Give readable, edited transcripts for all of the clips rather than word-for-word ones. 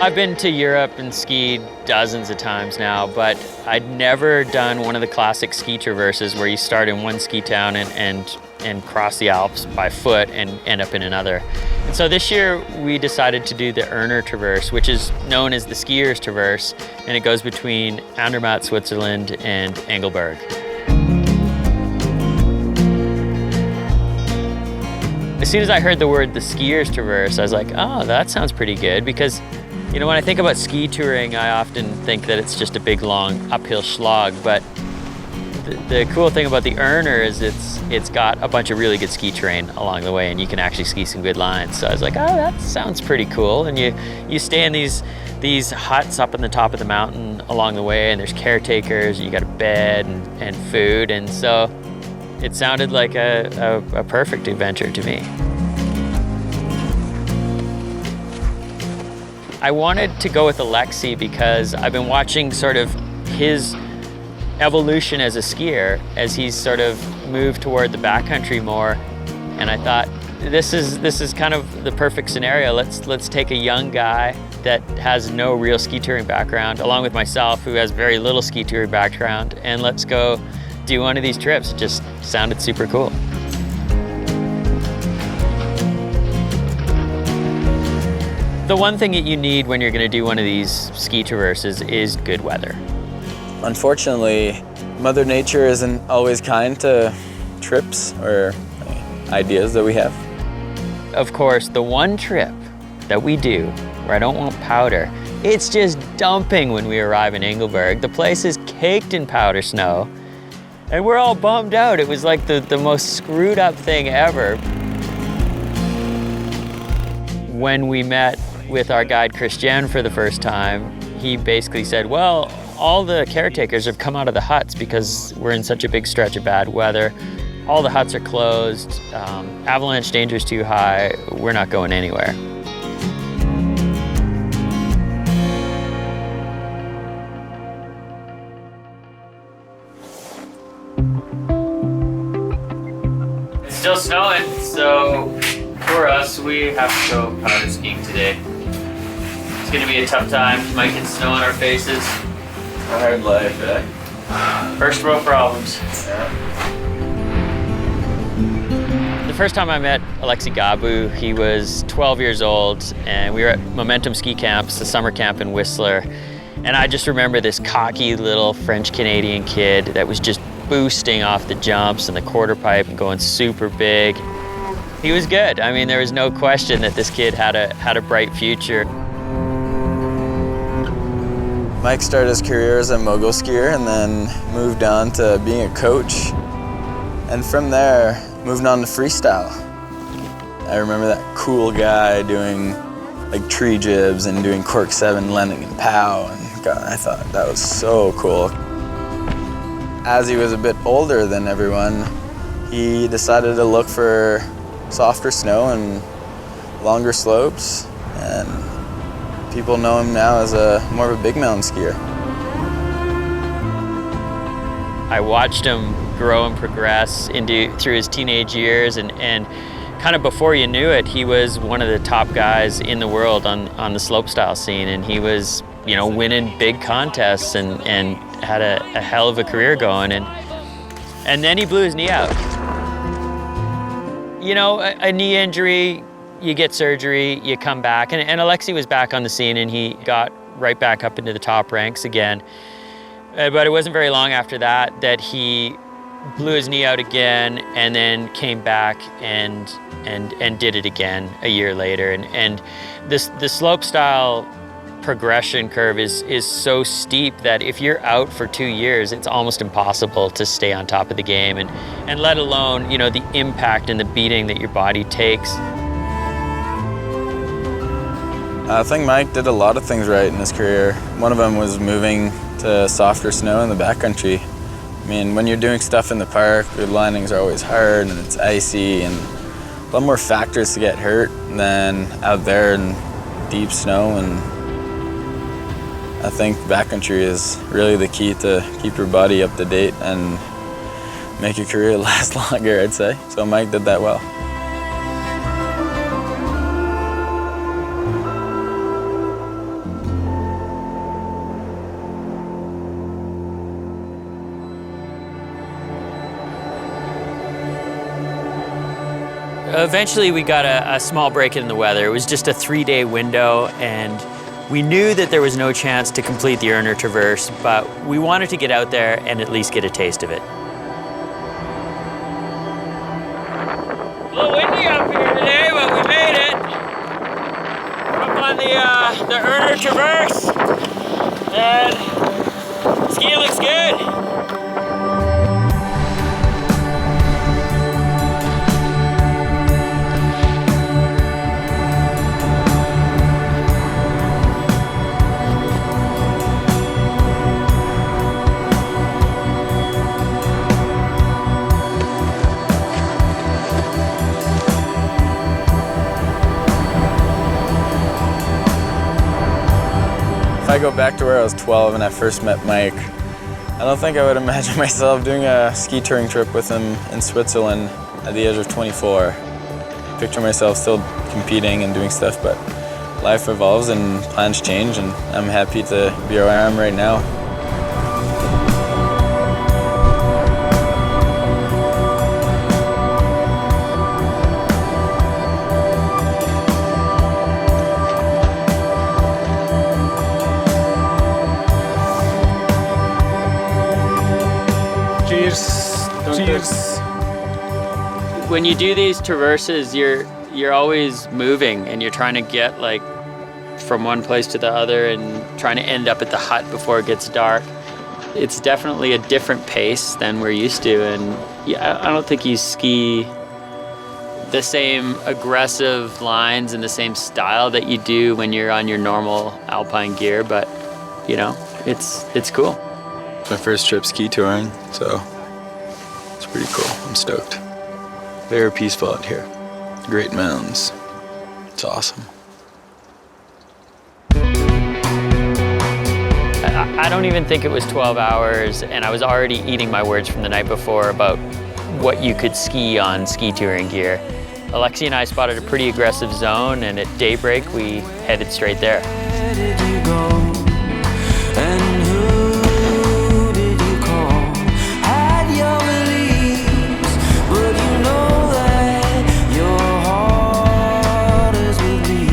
I've been to Europe and skied dozens of times now, but I'd never done one of the classic ski traverses where you start in one ski town and cross the Alps by foot and end up in another. And so this year we decided to do the Urner traverse, which is known as the skiers traverse, and it goes between Andermatt, Switzerland and Engelberg. As soon as I heard the word the skiers traverse, I was like, oh, that sounds pretty good, because you know, when I think about ski touring, I often think that it's just a big, long uphill slog, but the cool thing about the Urner is it's got a bunch of really good ski terrain along the way, and you can actually ski some good lines. So I was like, oh, that sounds pretty cool. And you stay in these huts up on the top of the mountain along the way, and there's caretakers, you got a bed and food, and so it sounded like a perfect adventure to me. I wanted to go with Alexis because I've been watching sort of his evolution as a skier as he's sort of moved toward the backcountry more, and I thought this is kind of the perfect scenario. Let's take a young guy that has no real ski touring background, along with myself who has very little ski touring background, and let's go do one of these trips. It just sounded super cool. The one thing that you need when you're going to do one of these ski traverses is good weather. Unfortunately, Mother Nature isn't always kind to trips or ideas that we have. Of course, the one trip that we do where I don't want powder, it's just dumping when we arrive in Engelberg. The place is caked in powder snow, and we're all bummed out. It was like the most screwed up thing ever. When we met with our guide Christian for the first time, he basically said, well, all the caretakers have come out of the huts because we're in such a big stretch of bad weather. All the huts are closed, avalanche danger is too high, we're not going anywhere. It's still snowing, so for us, we have to go powder skiing today. It's gonna be a tough time. Might get snow on our faces. A hard life, eh? First world problems. Yeah. The first time I met Alexis Godbout, he was 12 years old, and we were at Momentum Ski Camps, the summer camp in Whistler. And I just remember this cocky little French-Canadian kid that was just boosting off the jumps and the quarter pipe and going super big. He was good. I mean, there was no question that this kid had a bright future. Mike started his career as a mogul skier and then moved on to being a coach. And from there, moved on to freestyle. I remember that cool guy doing like tree jibs and doing cork 7 landing and pow. And God, I thought that was so cool. As he was a bit older than everyone, he decided to look for softer snow and longer slopes, and people know him now as more of a big mountain skier. I watched him grow and progress through his teenage years, and kind of before you knew it, he was one of the top guys in the world on the slopestyle scene, and he was, you know, winning big contests and had a hell of a career going, and then he blew his knee out. You know, a knee injury, you get surgery, you come back, and Alexis was back on the scene, and he got right back up into the top ranks again. But it wasn't very long after that he blew his knee out again, and then came back and did it again a year later. And the slopestyle progression curve is so steep that if you're out for 2 years, it's almost impossible to stay on top of the game, and let alone, you know, the impact and the beating that your body takes. I think Mike did a lot of things right in his career. One of them was moving to softer snow in the backcountry. I mean, when you're doing stuff in the park, the landings are always hard and it's icy and a lot more factors to get hurt than out there in deep snow. And I think backcountry is really the key to keep your body up to date and make your career last longer, I'd say. So Mike did that well. Eventually we got a small break in the weather. It was just a 3-day window, and we knew that there was no chance to complete the Urner Traverse, but we wanted to get out there and at least get a taste of it. A little windy up here today, but we made it. Up on the Urner Traverse, and ski looks good. If I go back to where I was 12 and I first met Mike, I don't think I would imagine myself doing a ski touring trip with him in Switzerland at the age of 24. Picture myself still competing and doing stuff, but life evolves and plans change, and I'm happy to be where I am right now. Cheers. When you do these traverses, you're always moving, and you're trying to get like from one place to the other and trying to end up at the hut before it gets dark. It's definitely a different pace than we're used to, and yeah, I don't think you ski the same aggressive lines and the same style that you do when you're on your normal alpine gear, but you know, it's cool. My first trip ski touring, so it's pretty cool. I'm stoked. Very peaceful out here. Great mountains. It's awesome. I don't even think it was 12 hours, and I was already eating my words from the night before about what you could ski on ski touring gear. Alexis and I spotted a pretty aggressive zone, and at daybreak we headed straight there. Where did you go? And who did you call? Had your beliefs, but you know that your heart is with me.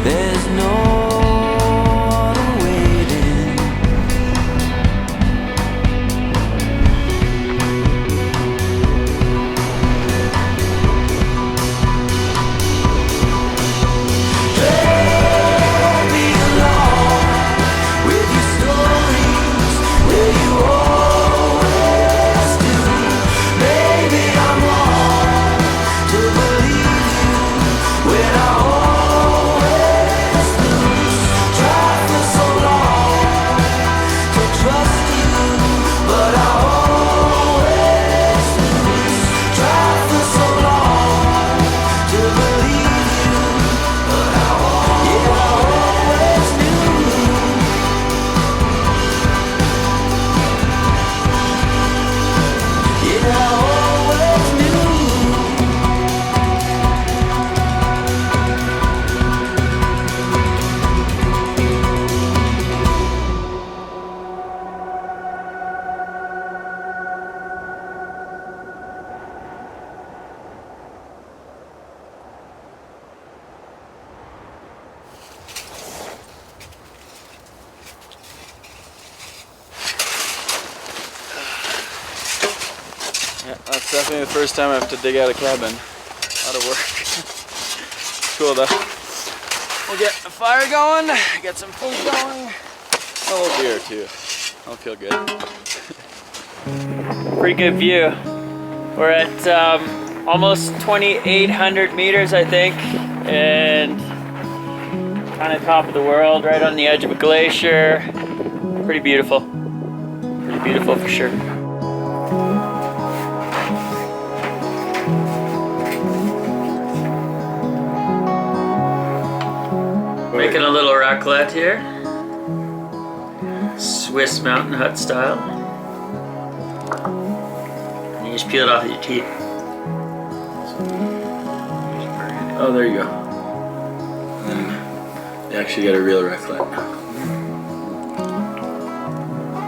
There's no other waiting. Drag me along with your stories, where you always do. Maybe I'm wrong to believe you when I always lose. Tried for so long to trust you, but I always lose. Tried for so long to believe you, but I always knew. Yeah, I always knew. Yeah, that's definitely the first time I have to dig out a cabin. Out of work. Cool though. We'll get a fire going, get some food going. A little beer too. I'll feel good. Pretty good view. We're at almost 2,800 meters, I think, and kind of top of the world, right on the edge of a glacier. Pretty beautiful. Pretty beautiful for sure. Making a little raclette here. Swiss mountain hut style. And you just peel it off with your teeth. Oh, there you go. You actually get a real raclette.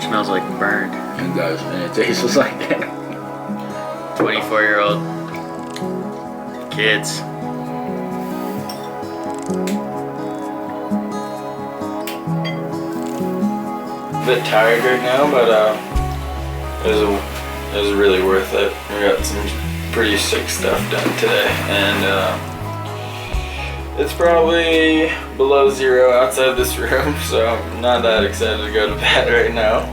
Smells like burned. It does, and it tastes just like that. 24-year-old Kids. A bit tired right now, but it was really worth it. We got some pretty sick stuff done today, and it's probably below 0 outside this room, so I'm not that excited to go to bed right now.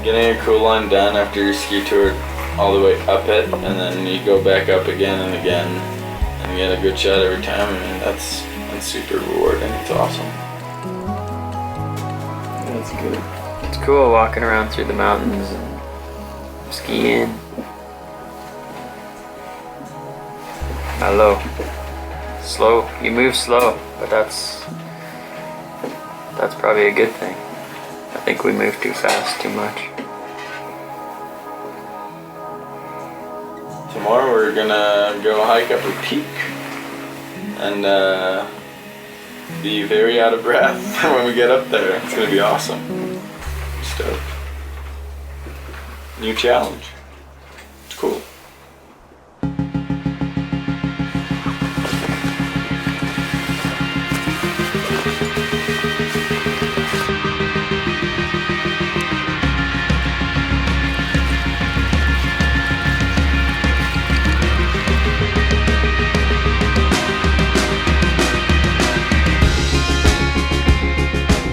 Getting a cool line done after your ski tour all the way up it, and then you go back up again and again, and get a good shot every time. I mean, that's super rewarding. It's awesome. That's good. It's cool walking around through the mountains and skiing. Hello. Slow. You move slow, but that's probably a good thing. I think we move too fast, too much. Tomorrow we're gonna go hike up a peak and be very out of breath when we get up there. It's gonna be awesome. I'm stoked. New challenge. It's cool.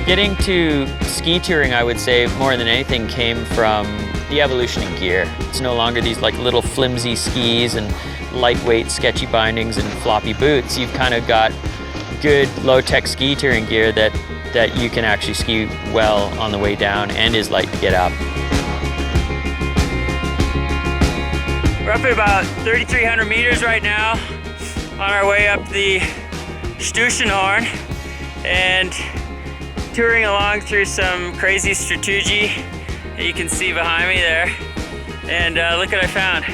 Getting to ski touring, I would say, more than anything came from the evolution in gear. It's no longer these like little flimsy skis and lightweight sketchy bindings and floppy boots. You've kind of got good low-tech ski touring gear that you can actually ski well on the way down and is light to get up. We're up at about 3,300 meters right now on our way up the Stuschenhorn, and touring along through some crazy strategy that you can see behind me there. And look what I found.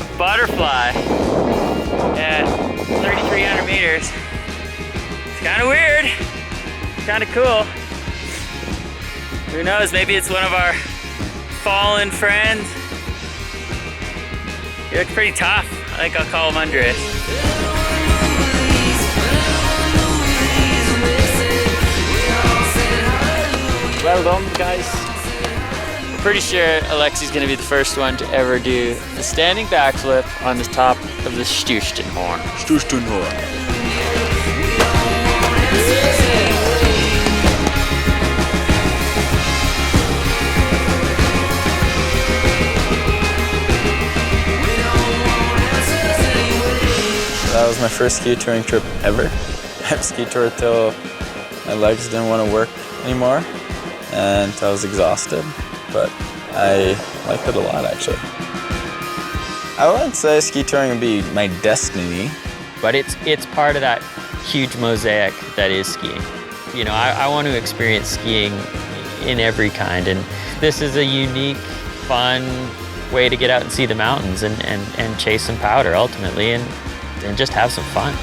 A butterfly at 3,300 meters. It's kind of weird, kind of cool. Who knows, maybe it's one of our fallen friends. He looks pretty tough. I think I'll call him Andres. Well done, guys. I'm pretty sure Alexis is going to be the first one to ever do the standing backflip on the top of the Stuschenhorn. That was my first ski touring trip ever. I've ski toured till my legs didn't want to work anymore and I was exhausted, but I liked it a lot actually. I wouldn't say ski touring would be my destiny, But it's part of that huge mosaic that is skiing. You know, I want to experience skiing in every kind, and this is a unique, fun way to get out and see the mountains and chase some powder ultimately and just have some fun.